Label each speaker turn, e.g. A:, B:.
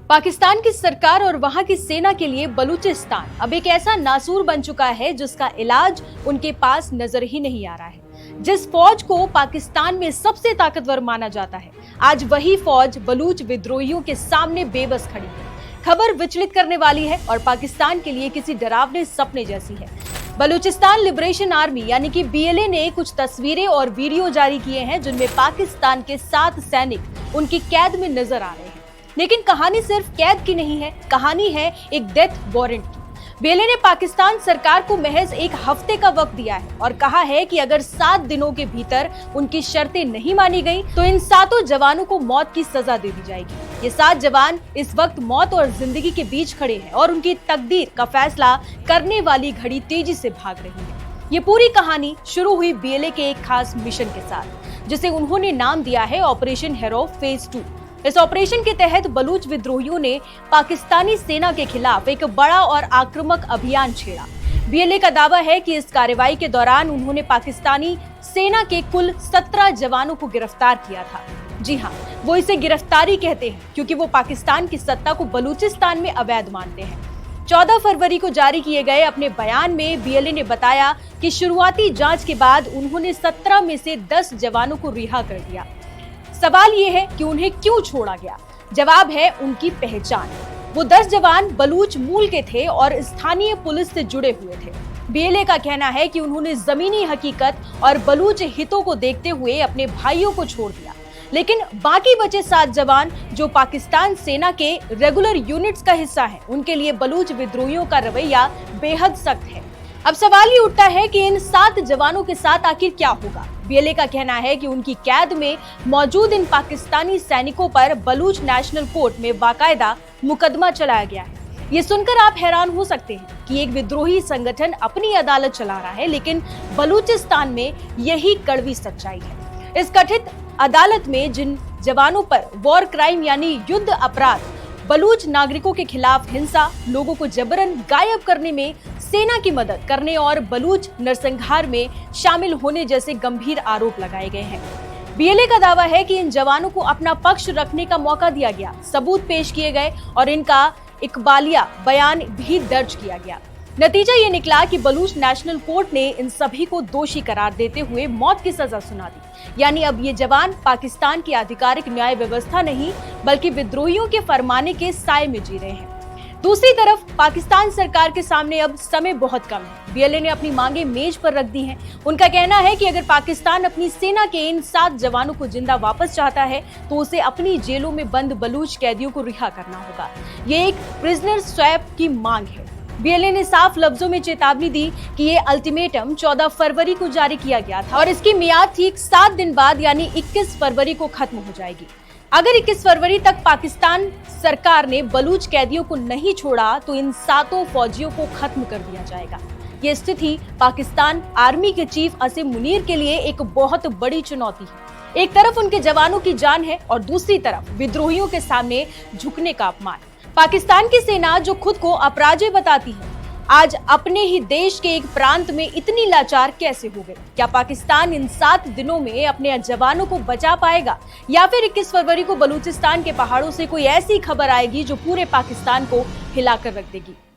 A: पाकिस्तान की सरकार और वहां की सेना के लिए बलूचिस्तान अब एक ऐसा नासूर बन चुका है जिसका इलाज उनके पास नजर ही नहीं आ रहा है। जिस फौज को पाकिस्तान में सबसे ताकतवर माना जाता है, आज वही फौज बलूच विद्रोहियों के सामने बेबस खड़ी है। खबर विचलित करने वाली है और पाकिस्तान के लिए किसी डरावने सपने जैसी है। बलूचिस्तान लिबरेशन आर्मी यानी कि बीएलए ने कुछ तस्वीरें और वीडियो जारी किए हैं जिनमें पाकिस्तान के 7 सैनिक उनकी कैद में नजर आ रहे हैं। लेकिन कहानी सिर्फ कैद की नहीं है, कहानी है एक डेथ वारंट की। बीएलए ने पाकिस्तान सरकार को महज एक हफ्ते का वक्त दिया है और कहा है कि अगर 7 दिनों के भीतर उनकी शर्तें नहीं मानी गई तो इन 7 जवानों को मौत की सजा दे दी जाएगी। ये 7 जवान इस वक्त मौत और जिंदगी के बीच खड़े हैं और उनकी तकदीर का फैसला करने वाली घड़ी तेजी से भाग रही है। ये पूरी कहानी शुरू हुई बीएलए के एक खास मिशन के साथ, जिसे उन्होंने नाम दिया है ऑपरेशन हेरो फेज 2। इस ऑपरेशन के तहत बलूच विद्रोहियों ने पाकिस्तानी सेना के खिलाफ एक बड़ा और आक्रामक अभियान छेड़ा। बीएलए का दावा है कि इस कार्रवाई के दौरान उन्होंने पाकिस्तानी सेना के कुल 17 जवानों को गिरफ्तार किया था। जी हाँ, वो इसे गिरफ्तारी कहते हैं क्योंकि वो पाकिस्तान की सत्ता को बलूचिस्तान में अवैध मानते हैं। 14 फरवरी को जारी किए गए अपने बयान में बीएलए ने बताया कि शुरुआती जांच के बाद उन्होंने 17 में से 10 जवानों को रिहा कर दिया। सवाल ये है कि उन्हें क्यों छोड़ा गया? जवाब है उनकी पहचान। वो 10 जवान बलूच मूल के थे और स्थानीय पुलिस से जुड़े हुए थे। बीएलए का कहना है कि उन्होंने जमीनी हकीकत और बलूच हितों को देखते हुए अपने भाइयों को छोड़ दिया, लेकिन बाकी बचे 7 जवान जो पाकिस्तान सेना के रेगुलर यूनिट्स का हिस्सा है, उनके लिए बलूच विद्रोहियों का रवैया बेहद सख्त है। अब सवाल ये उठता है कि इन 7 जवानों के साथ आखिर क्या होगा? बीएलए का कहना है कि उनकी कैद में मौजूद इन पाकिस्तानी सैनिकों पर बलूच नेशनल कोर्ट में बाकायदा मुकदमा चलाया गया है। ये सुनकर आप हैरान हो सकते हैं कि एक विद्रोही संगठन अपनी अदालत चला रहा है, लेकिन बलूचिस्तान में यही कड़वी सच्चाई है। इस कथित अदालत में जिन जवानों पर वॉर क्राइम यानी युद्ध अपराध, बलूच नागरिकों के खिलाफ हिंसा, लोगों को जबरन गायब करने में सेना की मदद करने और बलूच नरसंहार में शामिल होने जैसे गंभीर आरोप लगाए गए हैं। बीएलए का दावा है कि इन जवानों को अपना पक्ष रखने का मौका दिया गया, सबूत पेश किए गए और इनका इकबालिया बयान भी दर्ज किया गया। नतीजा ये निकला कि बलूच नेशनल कोर्ट ने इन सभी को दोषी करार देते हुए मौत की सजा सुना दी। यानी अब ये जवान पाकिस्तान की आधिकारिक न्याय व्यवस्था नहीं बल्कि विद्रोहियों के फरमाने के साए में जी रहे हैं। दूसरी तरफ पाकिस्तान सरकार के सामने अब समय बहुत कम है। बीएलए ने अपनी मांगे मेज पर रख दी हैं। उनका कहना है कि अगर पाकिस्तान अपनी सेना के इन 7 जवानों को जिंदा वापस चाहता है तो उसे अपनी जेलों में बंद बलूच कैदियों को रिहा करना होगा। ये एक प्रिजनर स्वैप की मांग है। बीएलए ने साफ लफ्जों में चेतावनी दी कि ये अल्टीमेटम 14 फरवरी को जारी किया गया था और इसकी मियाद ठीक 7 दिन बाद यानी 21 फरवरी को खत्म हो जाएगी। अगर 21 फरवरी तक पाकिस्तान सरकार ने बलूच कैदियों को नहीं छोड़ा तो इन 7 फौजियों को खत्म कर दिया जाएगा। ये स्थिति पाकिस्तान आर्मी के चीफ असीम मुनीर के लिए एक बहुत बड़ी चुनौती है। एक तरफ उनके जवानों की जान है और दूसरी तरफ विद्रोहियों के सामने झुकने का अपमान। पाकिस्तान की सेना जो खुद को अपराजय बताती है, आज अपने ही देश के एक प्रांत में इतनी लाचार कैसे हो गई? क्या पाकिस्तान इन 7 दिनों में अपने जवानों को बचा पाएगा या फिर 21 फरवरी को बलूचिस्तान के पहाड़ों से कोई ऐसी खबर आएगी जो पूरे पाकिस्तान को हिलाकर रख देगी?